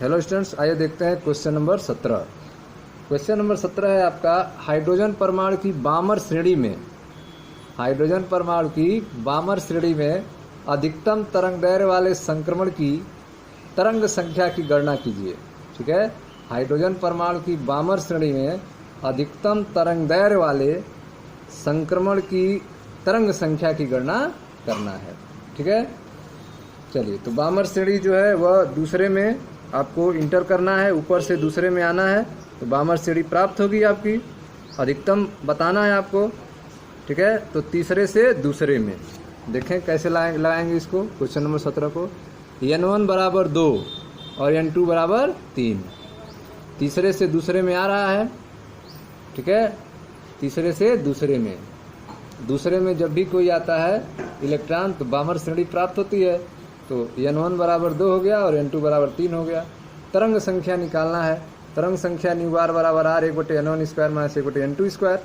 Hello students, आइए देखते हैं क्वेश्चन नंबर 17। क्वेश्चन नंबर 17 है आपका, हाइड्रोजन परमाणु की बामर श्रेणी में अधिकतम तरंग दैर्घ्य वाले संक्रमण की तरंग संख्या की गणना कीजिए। ठीक है, हाइड्रोजन परमाणु की बामर श्रेणी में अधिकतम तरंग दैर्घ्य वाले संक्रमण की तरंग संख्या की गणना करना है। ठीक है, चलिए, तो बामर श्रेणी जो है वह दूसरे में आपको इंटर करना है, ऊपर से दूसरे में आना है, तो बामर श्रेणी प्राप्त होगी आपकी। अधिकतम बताना है आपको। ठीक है, तो तीसरे से दूसरे में देखें कैसे लगाएंगे इसको। क्वेश्चन नंबर 17 को n1 बराबर 2 और n2 बराबर 3, तीसरे से दूसरे में आ रहा है। ठीक है, तीसरे से दूसरे में जब भी कोई आता है इलेक्ट्रॉन तो बामर श्रेणी प्राप्त होती है। तो n1 बराबर 2 हो गया और n2 बराबर 3 हो गया। तरंग संख्या निकालना है। तरंग संख्या न्यू बार बराबर r 1/n1 square minus 1/n2 square.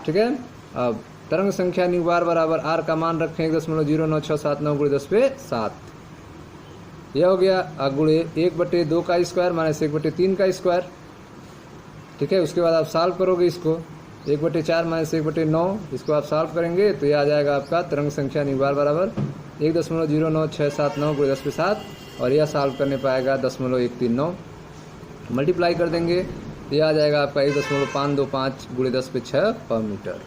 ठीक है, अब तरंग संख्या न्यू बार बराबर r का मान रखें 1.09679 गुणे 10⁷। यह हो गया गुणे 1/2 का स्क्वायर माइनस 1/3 का स्क्वायर। ठीक है, उसके बाद आप सॉल्व करोगे इसको, 1/4 माइनस 1/9, इसको आप सॉल्व करेंगे तो यह आ जाएगा आपका तरंग संख्या न्यू बार बराबर 1.09679 गुणे 10⁷, और यह सॉल्व करने पाएगा 0.139। मल्टीप्लाई कर देंगे तो यह आ जाएगा आपका 1.525 गुणे 10⁶ पर मीटर।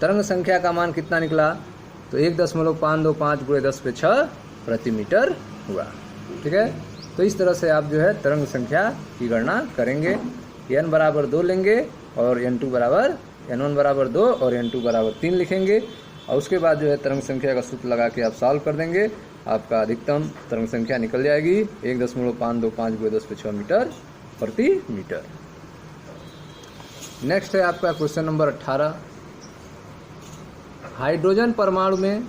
तरंग संख्या का मान कितना निकला, तो 1.525 गुणे 10⁶ प्रति मीटर हुआ। ठीक है, तो इस तरह से आप जो है तरंग संख्या की गणना करेंगे। n बराबर 2 लेंगे और n1 बराबर 2 और n2 बराबर 3 लिखेंगे, और उसके बाद जो है तरंग संख्या का सूत्र लगा के आप सॉल्व कर देंगे। आपका अधिकतम तरंग संख्या निकल जाएगी 1.525 गुणे 10⁶ मीटर प्रति मीटर। नेक्स्ट है आपका क्वेश्चन नंबर 18। हाइड्रोजन परमाणु में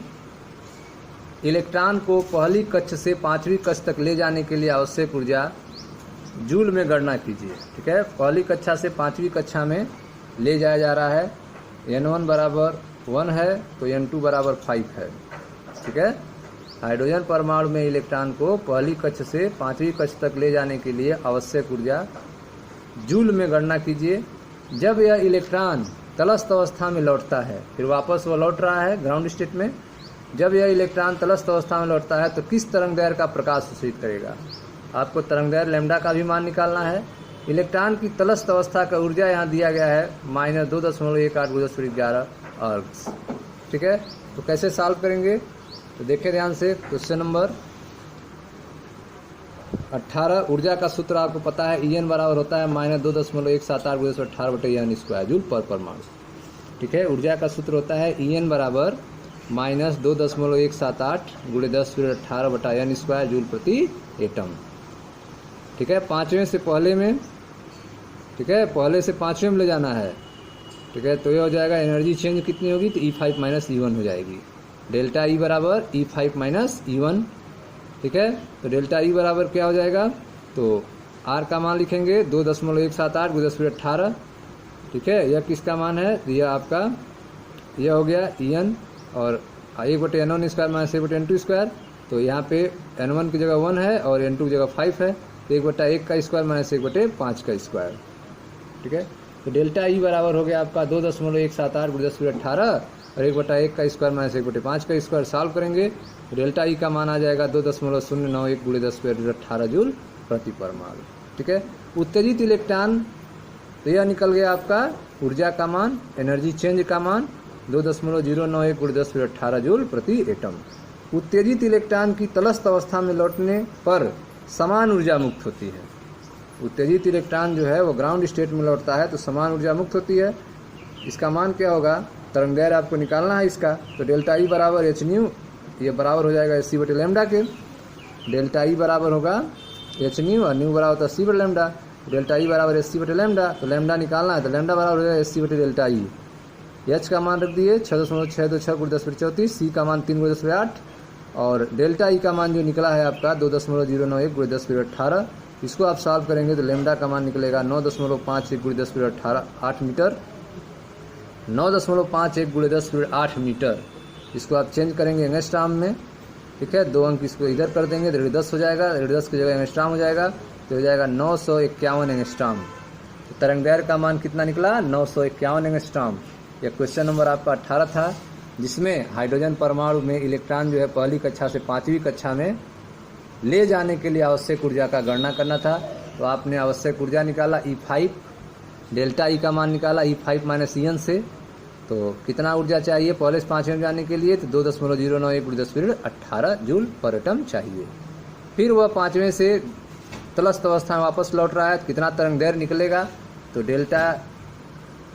इलेक्ट्रॉन को पहली कक्ष से पांचवी कक्ष तक ले जाने के लिए आवश्यक ऊर्जा जूल में गणना कीजिए। ठीक है, पहली कक्षा से पांचवी कक्षा में ले जाया जा रहा है। n1 बराबर 1 है तो n2 बराबर 5 है। ठीक है, हाइड्रोजन परमाणु में इलेक्ट्रॉन को पहली कक्ष से पांचवी कक्ष तक ले जाने के लिए आवश्यक ऊर्जा जूल में गणना कीजिए। जब यह इलेक्ट्रॉन तटस्थ अवस्था में लौटता है, फिर वापस वह लौट रहा है ग्राउंड स्टेट में, जब यह इलेक्ट्रॉन तटस्थ अवस्था में लौटता है तो किस तरंग दैर्घ्य का प्रकाश शोषित करेगा। आपको तरंग दैर्घ्य लैम्डा का भी मान निकालना है। इलेक्ट्रॉन की तटस्थ अवस्था का ऊर्जा यहाँ दिया गया है -2.18 × 10⁻11 अर्ग्स। ठीक है, तो कैसे सॉल्व करेंगे, तो देखें ध्यान से। क्वेश्चन नंबर 18, ऊर्जा का सूत्र आपको पता है, En बराबर होता है -2.178 × 10⁻18 जूल पर परमाणु। ठीक है, ऊर्जा का सूत्र होता है En बराबर -2.178 × 10⁻18 जूल प्रति एटम। ठीक है, पांचवें से पहले में, ठीक है, पहले से पांचवें में ले जाना है। ठीक है, तो ये हो जाएगा एनर्जी चेंज कितनी होगी, तो E5 - E1 हो जाएगी। डेल्टा E बराबर E5 - E1। ठीक है, तो डेल्टा E बराबर क्या हो जाएगा, तो R का मान लिखेंगे 2.178 × 10⁻18। ठीक है, यह किसका मान है, यह आपका यह हो गया En, और 1/n1 square minus 1/n2 square. तो यहाँ पे n1 की जगह 1 है और n2 की जगह 5 है, तो 1/1 का स्क्वायर माइनस 1/5 का स्क्वायर। ठीक है, तो डेल्टा E बराबर हो गया आपका 2.178 × 10⁻18 और 1/1 का स्क्वायर माइनस 1/5 का स्क्वायर। सॉल्व करेंगे डेल्टा E का मान आ जाएगा 2.091 × 10⁻18 जूल प्रति परमाणु। ठीक है, उत्तेजित इलेक्ट्रॉन, तो यह निकल गया आपका ऊर्जा का मान, एनर्जी चेंज का मान 2.091 × 10⁻18 जूल प्रति एटम। उत्तेजित इलेक्ट्रॉन की तटस्थ अवस्था में लौटने पर समान ऊर्जा मुक्त होती है। उत्तेजित इलेक्ट्रॉन जो है वो ग्राउंड स्टेट में लौटता है तो समान ऊर्जा मुक्त होती है। इसका मान क्या होगा, तरंग दैर्घ्य आपको निकालना है इसका, तो डेल्टा E बराबर hν, ये बराबर हो जाएगा hc/λ के। डेल्टा E बराबर होगा hν और न्यू बराबर होता है c/λ। डेल्टा E बराबर hc/λ, तो लैम्डा निकालना है तो लैम्डा बराबर हो जाएगा hc/डेल्टा E। H का मान रख दिए 6.626 × 10⁻34, C का मान 3 × 10⁻8, और डेल्टा E का मान जो निकला है आपका 2.091 × 10⁻18। इसको आप सॉल्व करेंगे तो लैम्डा का मान निकलेगा 9.51 × 10⁻8 मीटर। 9.51 × 10⁸ मीटर। इसको आप चेंज करेंगे नेक्स्ट टर्म में ठीक है, 2 अंक इसको इधर कर देंगे तो 10 हो जाएगा, 10 की जगह एंगस्ट्राम हो जाएगा, तो हो जाएगा 951 एंगस्ट्राम। तो तरंग दैर्घ्य का मान कितना निकला? 951 एंगस्ट्राम। यह क्वेश्चन नंबर आपका 18 था, जिसमें हाइड्रोजन परमाणु में इलेक्ट्रॉन जो है पहली कक्षा से 5वीं कक्षा में ले जाने के लिए आवश्यक ऊर्जा का गणना करना था। तो आपने आवश्यक ऊर्जा निकाला E5, डेल्टा ई का मान निकाला E5 माइनस EN से। तो कितना ऊर्जा चाहिए पहले से 5वें में जाने के लिए? तो 2.091 जूल पर एटम चाहिए। फिर वह 5वें से तलस्थ अवस्था में वापस लौट रहा है, तो कितना तरंग दैर्घ्य निकलेगा? तो डेल्टा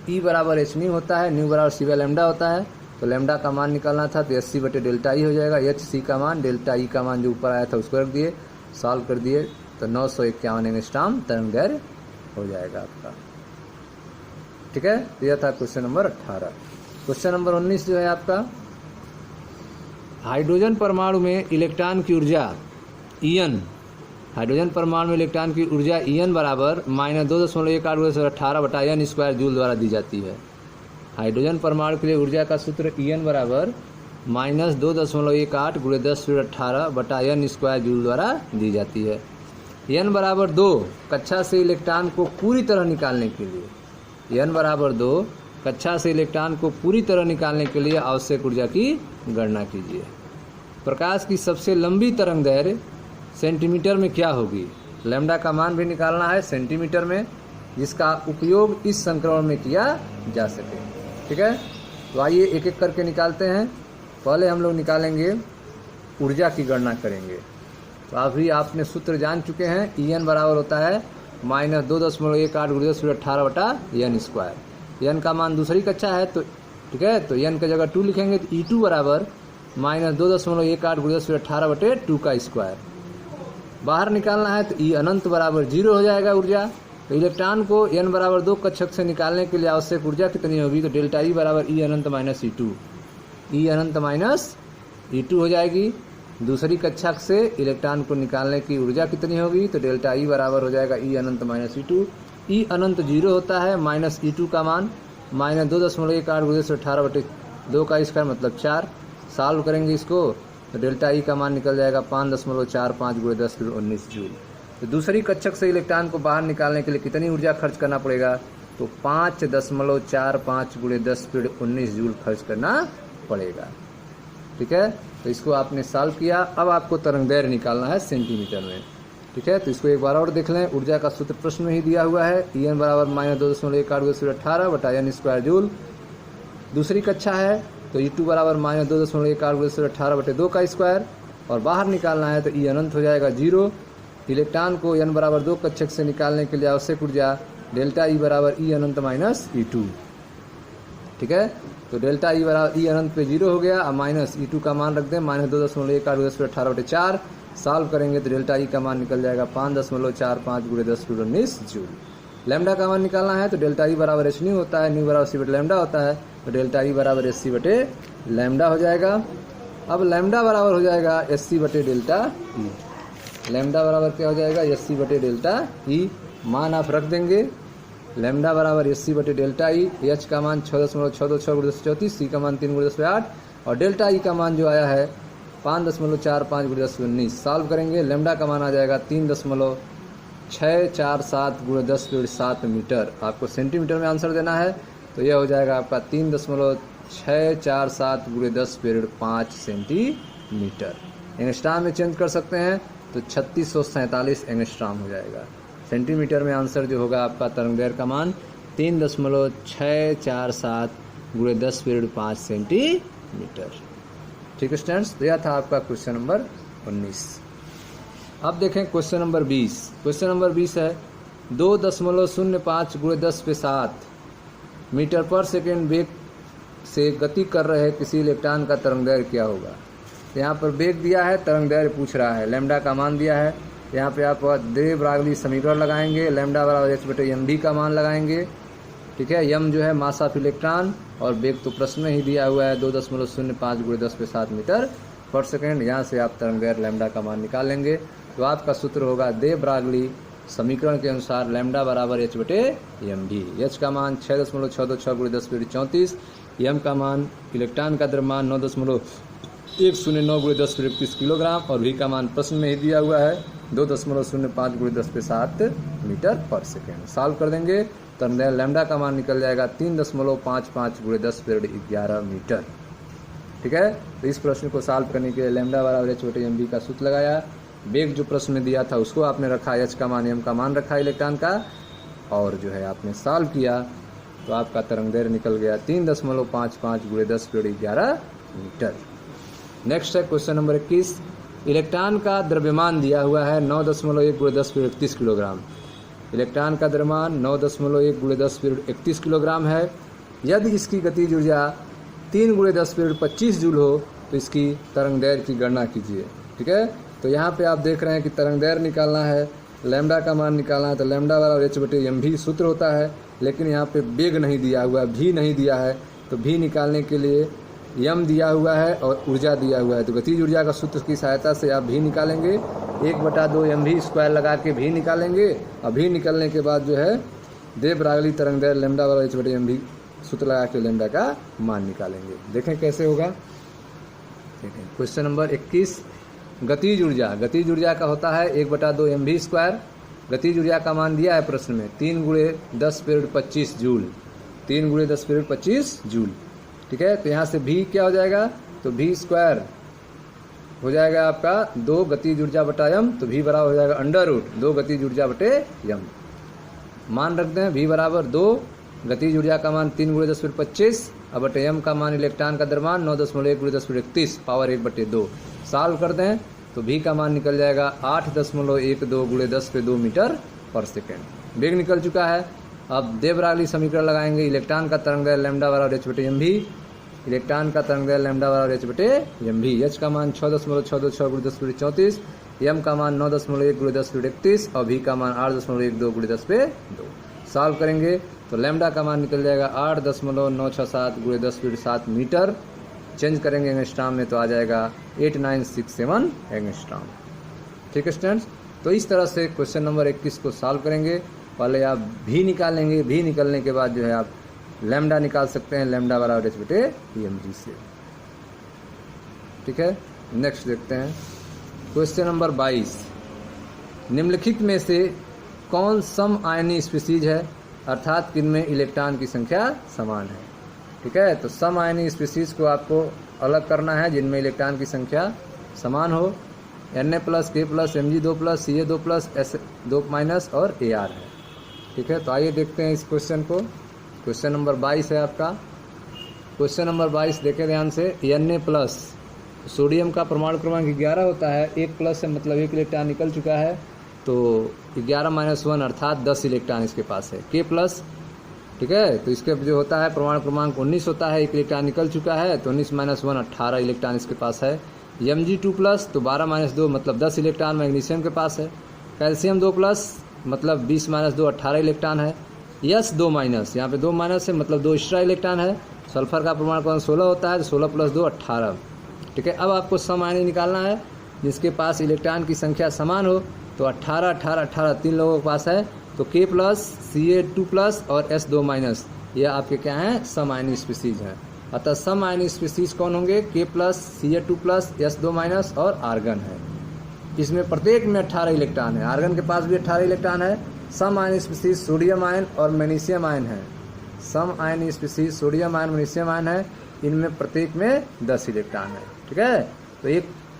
ई बराबर एच न्यू होता है, न्यू बराबर सी बाय लैम्डा होता है। तो लैम्डा का मान निकालना था, तो एच सी बटे डेल्टा ई हो जाएगा। एच सी का मान, डेल्टा ई का मान जो ऊपर आया था उसको रख दिए, सॉल्व कर दिए, तो 951 एंगस्ट्रॉम तरंग दैर्घ्य हो जाएगा आपका। ठीक है, तो यह था क्वेश्चन नंबर 18। क्वेश्चन नंबर 19 जो है आपका, हाइड्रोजन परमाणु में इलेक्ट्रॉन की ऊर्जा En, हाइड्रोजन परमाणु में इलेक्ट्रॉन की ऊर्जा En बराबर -2.18 जूल द्वारा दी जाती है। हाइड्रोजन परमाणु के लिए ऊर्जा का सूत्र En बराबर -2.18 जूल द्वारा दी जाती है। n बराबर 2 कक्षा से इलेक्ट्रॉन को पूरी तरह निकालने के लिए, n बराबर 2 कक्षा से इलेक्ट्रॉन को पूरी तरह निकालने के लिए आवश्यक ऊर्जा की गणना कीजिए। प्रकाश की सबसे लंबी तरंग दैर्घ्य सेंटीमीटर में क्या होगी? लैम्डा का मान भी निकालना है सेंटीमीटर में, जिसका उपयोग इस संक्रमण में किया जा सके। ठीक है, तो आइए एक एक करके निकालते हैं। पहले हम लोग निकालेंगे ऊर्जा की गणना करेंगे। तो अभी आपने सूत्र जान चुके हैं, En बराबर होता है -2.18 n का मान दूसरी कक्षा है, तो ठीक है, तो n की जगह 2 लिखेंगे, तो E2 बराबर -2.18 बाहर निकालना है, तो E अनंत बराबर 0 हो जाएगा ऊर्जा। तो इलेक्ट्रॉन को n बराबर 2 कक्षक से निकालने के लिए आवश्यक ऊर्जा कितनी होगी? तो डेल्टा ई बराबर E अनंत माइनस E2, E अनंत माइनस E2 हो जाएगी। दूसरी कक्षक से इलेक्ट्रॉन को निकालने की ऊर्जा कितनी होगी? तो डेल्टा ई बराबर हो जाएगा E अनंत माइनस E2। E अनंत 0 होता है, माइनस E2 का मान -2.18/2 का स्क्वायर मतलब 4। सॉल्व करेंगे इसको, तो डेल्टा ई का मान निकल जाएगा 5.45 × 10⁻19 जूल। तो दूसरी कक्षक से इलेक्ट्रॉन को बाहर निकालने के लिए कितनी ऊर्जा खर्च करना पड़ेगा? तो 5.45 × 10⁻19 जूल खर्च करना पड़ेगा। ठीक है, तो इसको आपने सॉल्व किया। अब आपको तरंग दैर्घ्य निकालना है सेंटीमीटर में। ठीक है, तो इसको एक बार और देख लें। ऊर्जा का सूत्र प्रश्न में ही दिया हुआ है, En बराबर -2.18 जूल। दूसरी कक्षा है, तो E2 बराबर -2.18/2 का स्क्वायर, और बाहर निकालना है, तो E अनंत हो जाएगा 0। इलेक्ट्रॉन को n बराबर 2 कक्षक से निकालने के लिए आवश्यक ऊर्जा डेल्टा ई बराबर E अनंत माइनस E2। ठीक है, तो डेल्टा ई बराबर E अनंत पे 0 हो गया, अब माइनस E2 का मान रख दें -2.18/18। सॉल्व करेंगे तो डेल्टा ई का मान निकल जाएगा 5.45 × 10⁻19 जूल। लैम्डा का मान निकालना है, तो डेल्टा ई बराबर एच न्यू होता है, न्यू बराबर सी बटे लैम्डा होता है, तो डेल्टा ई बराबर एस सी बटे लैम्डा हो जाएगा। अब लैम्डा बराबर हो जाएगा एस सी बटे डेल्टा ई। लैम्डा बराबर क्या हो जाएगा? एस सी बटे डेल्टा ई। मान आप रख देंगे, लैम्डा बराबर एस सी बटे डेल्टा ई। एच का मान 6.626 × 10⁻34, सी का मान 3 × 10⁸, और डेल्टा ई का मान जो आया है 5.45 × 10⁻19। सॉल्व करेंगे, लैम्डा का मान आ जाएगा 3.647 × 10⁻7 मीटर। आपको सेंटीमीटर में आंसर देना है, तो यह हो जाएगा आपका 3.647 × 10⁻5 सेंटीमीटर। एंगस्ट्रॉम में चेंज कर सकते हैं, तो 3647 एंगस्ट्रॉम हो जाएगा। सेंटीमीटर में आंसर जो होगा आपका तरंग दैर्घ्य का मान 3.647 × 10⁻5 सेंटीमीटर। ठीक है स्टूडेंट्स, तो यह था आपका क्वेश्चन नंबर 19। अब देखें क्वेश्चन नंबर 20। क्वेश्चन नंबर 20 है 2.05 × 10⁻7 मीटर पर सेकेंड वेग से गति कर रहे किसी इलेक्ट्रॉन का तरंग दैर्घ्य क्या होगा? यहाँ पर वेग दिया है, तरंग दैर्घ्य पूछ रहा है, लैम्डा का मान दिया है। यहाँ पे आप दे ब्रागली समीकरण लगाएंगे, लैम्डा बराबर h बटे एम डी का मान लगाएंगे। ठीक है, यम जो है मास ऑफ इलेक्ट्रॉन, और वेग तो प्रश्न में ही दिया हुआ है 2.05 × 10⁻7 मीटर पर सेकेंड। यहाँ से आप तरंग दैर्घ्य लैम्डा का मान निकाल लेंगे। तो आपका सूत्र होगा दे ब्रागली समीकरण के अनुसार लैम्डा बराबर h बटे एम डी। एच का मान 6.626 × 10⁻34, एम का मान इलेक्ट्रॉन का द्रव्यमान 9.1 109 × 10⁻31 किलोग्राम और v का मान प्रश्न में ही दिया हुआ है 2.05 × 10⁷ मीटर पर सेकेंड। सॉल्व कर देंगे तो लैम्डा का मान निकल जाएगा 3.55 × 10⁻11 मीटर। ठीक है, तो इस प्रश्न को सॉल्व करने के लिए लैम्डा बराबर h/mv का सूत्र लगाया। वेग जो प्रश्न में दिया था उसको आपने रखा, h का मान m का मान रखा इलेक्ट्रॉन का, और जो है आपने सॉल्व किया तो आपका तरंग दैर्घ्य निकल गया 3.55 × 10⁻11 मीटर। नेक्स्ट है क्वेश्चन नंबर 21। इलेक्ट्रॉन का द्रव्यमान दिया हुआ है 9.1 × 10⁻31 किलोग्राम। इलेक्ट्रॉन का द्रव्यमान 9.1 × 10⁻31 किलोग्राम है। यदि इसकी गतिज ऊर्जा 3 × 10⁻25 जूल हो तो इसकी तरंग दैर्घ्य की गणना कीजिए। ठीक है, तो यहाँ पे आप देख रहे हैं कि तरंग दैर्घ्य निकालना है, लैम्डा का मान निकालना है, तो लैम्डा बराबर h/mv सूत्र होता है, लेकिन यहाँ पे वेग नहीं दिया हुआ है, v नहीं दिया है, तो v निकालने के लिए m दिया हुआ है और ऊर्जा दिया हुआ है। तो गतिज ऊर्जा का सूत्र की सहायता से आप v निकालेंगे, 1/2 mv² लगा के v निकालेंगे, और v निकलने के बाद जो है दे बरागली तरंग दैर्घ्य लैम्डा बराबर h/mv सूत्र लगा के लैम्डा का मान निकालेंगे। देखें कैसे होगा। देखें क्वेश्चन नंबर 21। गतिज ऊर्जा का होता है 1/2 mv²। गतिज ऊर्जा का मान दिया है प्रश्न में 3 × 10⁻25 जूल, 3 × 10⁻25 जूल। ठीक है, तो यहाँ से v क्या हो जाएगा, तो v² हो जाएगा आपका 2 गतिज ऊर्जा बटा m, तो v बराबर हो जाएगा √2 गतिज ऊर्जा बटे m। मान रख दें v बराबर 2, गतिज ऊर्जा का मान 3 × 10⁻25 और बटे m का मान इलेक्ट्रॉन का द्रव्यमान 9.1 × 10⁻31 पावर 1/2। सॉल्व कर दें तो v का मान निकल जाएगा 8.12 × 10⁻2 मीटर पर सेकेंड। वेग निकल चुका है। अब दे बरागली समीकरण लगाएंगे। इलेक्ट्रॉन का तरंग दैर्घ्य लैम्डा बराबर h/mv, इलेक्ट्रॉन का तरंग दैर्घ्य लैम्डा बराबर h/mv। h का मान 6.626 × 10⁻34, m का मान 9.1 × 10⁻31 और v का मान 8.12 × 10⁻2। सॉल्व करेंगे तो लैम्डा का मान निकल जाएगा 8.967 × 10⁻7 मीटर। चेंज करेंगे एंगस्ट्रॉम में तो आ जाएगा 8967 एंगस्ट्रॉम। ठीक है स्टूडेंट्स, तो इस तरह से क्वेश्चन नंबर 21 को सॉल्व करेंगे। पहले आप v निकालेंगे, v निकलने के बाद जो है आप लैम्डा निकाल सकते हैं, लैम्डा बराबर h/mv से। ठीक है, नेक्स्ट देखते हैं क्वेश्चन नंबर 22। निम्नलिखित में से कौन सम आयनी स्पीसीज है, अर्थात किनमें इलेक्ट्रॉन की संख्या समान है। ठीक है, तो सम आयनी स्पीसीज को आपको अलग करना है जिनमें इलेक्ट्रॉन की संख्या समान हो। Na+, K+, Mg2+, Ca2+, S2- और Ar है। ठीक है, तो आइए देखते हैं इस क्वेश्चन को। क्वेश्चन नंबर 22 है आपका। क्वेश्चन नंबर 22 देखें ध्यान से। Na+, सोडियम का परमाणु क्रमांक 11 होता है, 1+ से मतलब 1 इलेक्ट्रॉन निकल चुका है, तो 11-1 अर्थात 10 इलेक्ट्रॉन इसके पास है। K+, ठीक है, तो इसके जो होता है परमाणु क्रमांक 19 होता है, 1 इलेक्ट्रॉन निकल चुका है, तो 19-1 18 इलेक्ट्रॉन इसके पास है। Mg2+, तो 12-2 मतलब 10 इलेक्ट्रॉन मैग्नीशियम के पास है। कैल्शियम 2+, मतलब 20-2 18 इलेक्ट्रॉन है। S2-, यहाँ पे 2 माइनस है मतलब 2 एक्स्ट्रा इलेक्ट्रॉन है। सल्फर का परमाणु क्रमांक 16 होता है, तो 16 + 2 18। ठीक है, अब आपको सम आयनी निकालना है जिसके पास इलेक्ट्रॉन की संख्या समान हो, तो 18-18-18 तीन लोगों के पास है, तो K+, Ca2+ और S2-, ये आपके क्या हैं, सम आयनी स्पीसीज हैं। अतः सम आयनी स्पीसीज कौन होंगे, K+, Ca2+, S2- और आर्गन है। इसमें प्रत्येक में 18 इलेक्ट्रॉन है, आर्गन के पास भी 18 इलेक्ट्रॉन है। सम आयनी स्पीसीज सोडियम आयन और मैग्नीशियम आयन है। सम आयनी species sodium ion, magnesium ion है, इनमें प्रत्येक में 10 इलेक्ट्रॉन है। ठीक है, तो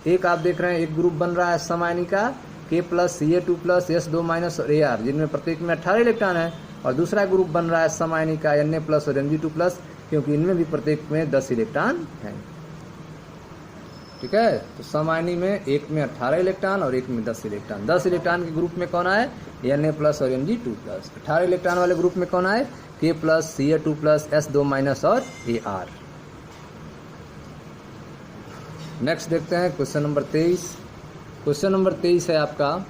एक आप देख रहे हैं एक ग्रुप बन रहा है सम आयनी का, K+, Ca2+, S2- और Ar, जिनमें प्रत्येक में 18 इलेक्ट्रॉन है, और दूसरा ग्रुप बन रहा है सम आयनी का Na+ और Mg2+, क्योंकि इनमें भी प्रत्येक में 10 इलेक्ट्रॉन हैं। ठीक है, तो सम आयनी में एक में 18 इलेक्ट्रॉन और एक में 10 इलेक्ट्रॉन। 10 इलेक्ट्रॉन के ग्रुप में कौन आए, Na+ और Mg2+। 18 इलेक्ट्रॉन वाले ग्रुप में कौन आए, K+, Ca2+, S2- और Ar। नेक्स्ट देखते हैं क्वेश्चन नंबर 23। क्वेश्चन नंबर 23 है आपका,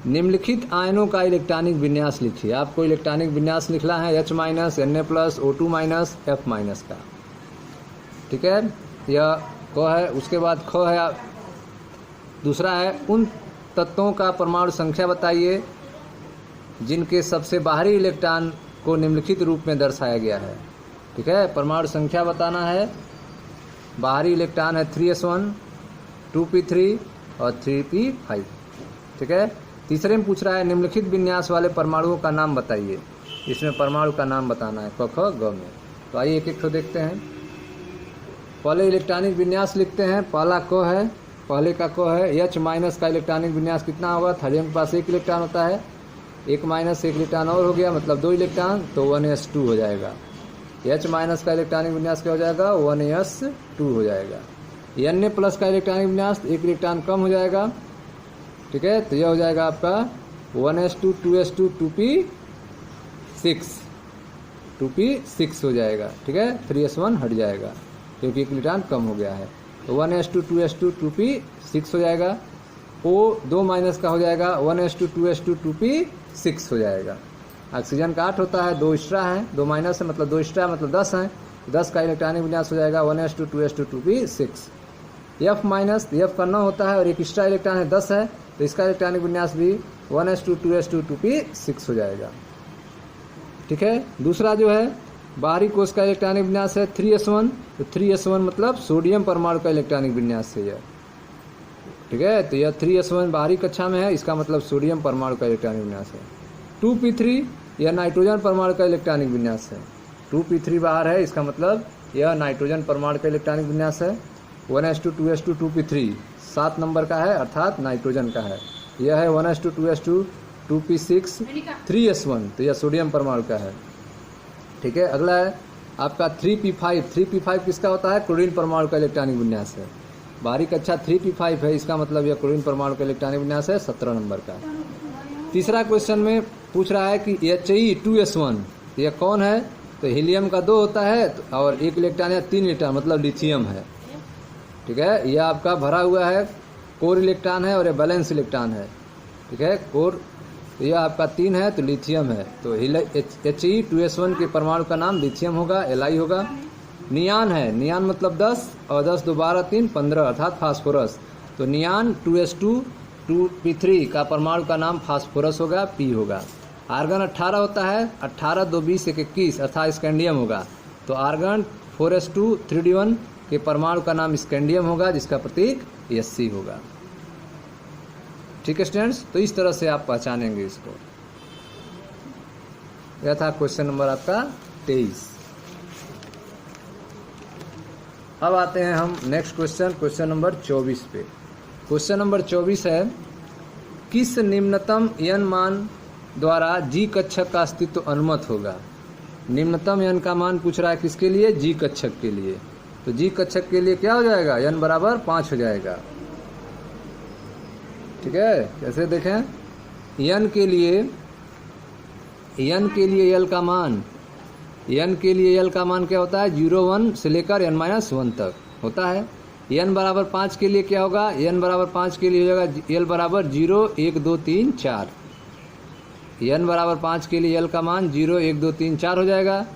निम्नलिखित आयनों का इलेक्ट्रॉनिक विन्यास लिखिए। आपको इलेक्ट्रॉनिक विन्यास लिखना है H-, Na+, O2-, F- का। ठीक है, यह क है। उसके बाद ख है, दूसरा है उन तत्वों का परमाणु संख्या बताइए जिनके सबसे बाहरी इलेक्ट्रॉन को निम्नलिखित रूप में दर्शाया गया है। ठीक है, परमाणु संख्या बताना है। बाहरी इलेक्ट्रॉन है 3s1, 2p3 और 3p5। ठीक है, तीसरे में पूछ रहा है निम्नलिखित विन्यास वाले परमाणुओं का नाम बताइए। इसमें परमाणु का नाम बताना है क ख ग में। तो आइए एक एक तो देखते हैं। पहले इलेक्ट्रॉनिक विन्यास लिखते हैं। पहला क है, पहले का क है। H माइनस का इलेक्ट्रॉनिक विन्यास कितना होगा? थर्मियम के पास 1 इलेक्ट्रॉन होता है, 1 माइनस 1 इलेक्ट्रॉन और हो गया, मतलब 2 इलेक्ट्रॉन, तो 1s2 हो जाएगा। H माइनस का इलेक्ट्रॉनिक विन्यास क्या हो जाएगा? 1s2 हो जाएगा। Na प्लस का इलेक्ट्रॉनिक विन्यास 1 इलेक्ट्रॉन कम हो जाएगा। ठीक है, तो यह हो जाएगा आपका 1s2, 2s2, 2p6 हो जाएगा। ठीक है, 3s1 हट जाएगा क्योंकि 1 इलेक्ट्रॉन कम हो गया है। तो 1s2, 2s2, 2p6 हो जाएगा। O2 माइनस का हो जाएगा 1s2, 2s2, 2p6 हो जाएगा। ऑक्सीजन का 8 होता है, 2 एक्स्ट्रा है, 2 माइनस है मतलब 2 एक्स्ट्रा मतलब 10 है। 10 का इलेक्ट्रॉनिक विन्यास हो जाएगा 1s2, 2s2, 2p6। F minus, F का 9 होता है और 1 एक्स्ट्रा इलेक्ट्रॉन है 10 है, तो इसका इलेक्ट्रॉनिक विन्यास भी 1s2, 2s2, 2p6 हो जाएगा। ठीक है, दूसरा जो है बाहरी कोश का इलेक्ट्रॉनिक विन्यास है 3s1, तो 3s1 मतलब सोडियम परमाणु का इलेक्ट्रॉनिक विन्यास है यह। ठीक है, तो यह 3s1 बाहरी कक्षा में है, इसका मतलब सोडियम परमाणु का इलेक्ट्रॉनिक विन्यास है। 2p3 यह नाइट्रोजन परमाणु का इलेक्ट्रॉनिक विन्यास है। 2p3 बाहर है, इसका मतलब यह नाइट्रोजन परमाणु का इलेक्ट्रॉनिक विन्यास है। 1s2, 2s2, 2p3 7 नंबर का है, अर्थात नाइट्रोजन का है। यह है 1s2, 2s2, 2p6, 3s1, तो यह सोडियम परमाणु का है। ठीक है, अगला है आपका 3p5। 3p5 किसका होता है? क्लोरीन परमाणु का इलेक्ट्रॉनिक विन्यास है। बाहरी कक्षा 3p5 है, इसका मतलब यह क्लोरीन परमाणु का इलेक्ट्रॉनिक विन्यास है, 17 नंबर का। तीसरा क्वेश्चन में पूछ रहा है कि He2s1 यह कौन है? तो हीलियम का 2 होता है और 1 इलेक्ट्रॉन या 3 इलेक्ट्रॉन मतलब लिथियम है। ठीक है, यह आपका भरा हुआ है, कोर इलेक्ट्रॉन है और यह बैलेंस इलेक्ट्रॉन है। ठीक है, कोर यह आपका 3 है तो लिथियम है, तो He2s1 के परमाणु का नाम लिथियम होगा, Li होगा। नियान है, नियान मतलब 10 और 10 2 12 3 15 अर्थात फास्फोरस, तो नियान 2s2, 2p3 का परमाणु का नाम फास्फोरस होगा, P होगा। आर्गन 18 होता है, 18 2 20 1 21 अर्थात स्कैंडियम होगा, तो आर्गन 4s2, 3d1 के परमाणु का नाम स्कैंडियम होगा, जिसका प्रतीक Sc होगा। ठीक है स्टूडेंट्स, तो इस तरह से आप पहचानेंगे इसको। यह था क्वेश्चन नंबर आपका 23। अब आते हैं हम नेक्स्ट क्वेश्चन नंबर 24 पे। क्वेश्चन नंबर 24 है, किस निम्नतम n मान द्वारा G कक्षक का अस्तित्व अनुमत होगा? निम्नतम n का मान पूछ रहा है किसके लिए? G कक्षक के लिए। तो G कक्षक के लिए क्या हो जाएगा? n बराबर 5 हो जाएगा। ठीक है, कैसे देखें? n के लिए L का मान, n के लिए L का मान क्या होता है? 0 1 से लेकर n-1 तक होता है। n बराबर 5 के लिए क्या होगा? n बराबर 5 के लिए हो जाएगा L बराबर 0 1 2 3 4। n बराबर 5 के लिए L का मान 0 1 2 3 4 हो जाएगा।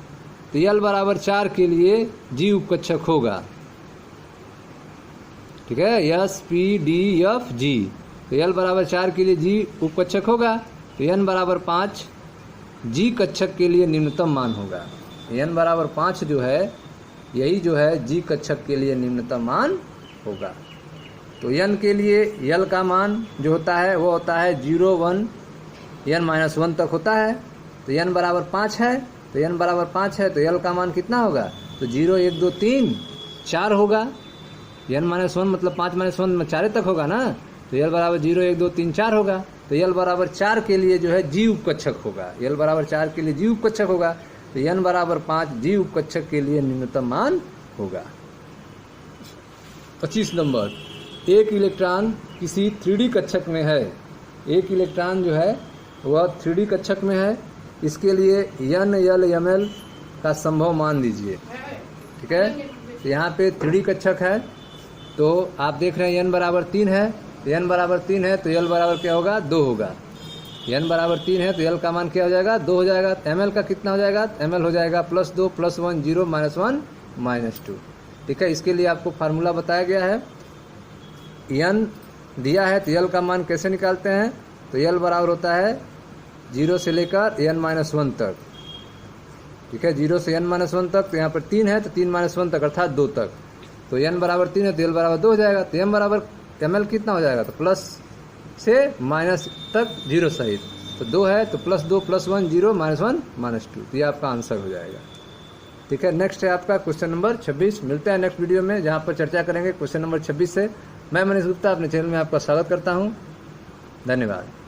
तो L बराबर 4 के लिए G उपकक्षक होगा। ठीक है, S P D F G, तो L बराबर 4 के लिए G उपकक्षक होगा, तो n बराबर 5 G कक्षक के लिए निम्नतम मान होगा। n बराबर 5 जो है, यही जो है G कक्षक के लिए निम्नतम मान होगा। तो n के लिए L का मान जो होता है वो होता है 0 1 n-1 तक होता है। तो n बराबर 5 है, तो n बराबर 5 है, तो L का मान कितना होगा? तो 0 1 2 3 4 होगा। n-1 मतलब 5-1 में 4 तक होगा ना, तो L बराबर 0 1 2 3 4 होगा। तो L बराबर 4 के लिए जो है G उपकक्षक होगा। L बराबर 4 के लिए G उपकक्षक होगा, तो n बराबर 5 G उपकक्षक के लिए निम्नतम मान होगा। 25 नंबर, एक इलेक्ट्रॉन किसी 3D कक्षक में है। एक इलेक्ट्रॉन जो है वह 3D कक्षक में है, इसके लिए n l ml का संभव मान दीजिए। ठीक है, तो यहाँ पे 3D कक्षक है, तो आप देख रहे हैं n बराबर 3 है, तो n बराबर 3 है तो L बराबर क्या होगा? 2 होगा। n बराबर 3 है तो L का मान क्या हो जाएगा? 2 हो जाएगा। ml का कितना हो जाएगा? ml हो जाएगा +2 +1 0 -1 -2। ठीक है, इसके लिए आपको फार्मूला बताया गया है। n दिया है तो L का मान कैसे निकालते हैं? तो L बराबर होता है 0 से लेकर n-1 तक, ठीक है, 0 से n-1 तक। तो यहाँ पर 3 है तो 3-1 तक अर्थात 2 तक। तो n बराबर 3 है तो l बराबर 2 हो जाएगा। तो m बराबर ml कितना हो जाएगा, तो प्लस से माइनस तक 0 सहित। तो 2 है तो +2 +1 0 -1 -2। तो ये आपका आंसर हो जाएगा। ठीक है, नेक्स्ट है आपका क्वेश्चन नंबर 26। मिलते हैं नेक्स्ट वीडियो में जहाँ पर चर्चा करेंगे क्वेश्चन नंबर 26 से। मैं मनीष गुप्ता अपने चैनल में आपका स्वागत करता हूँ। धन्यवाद।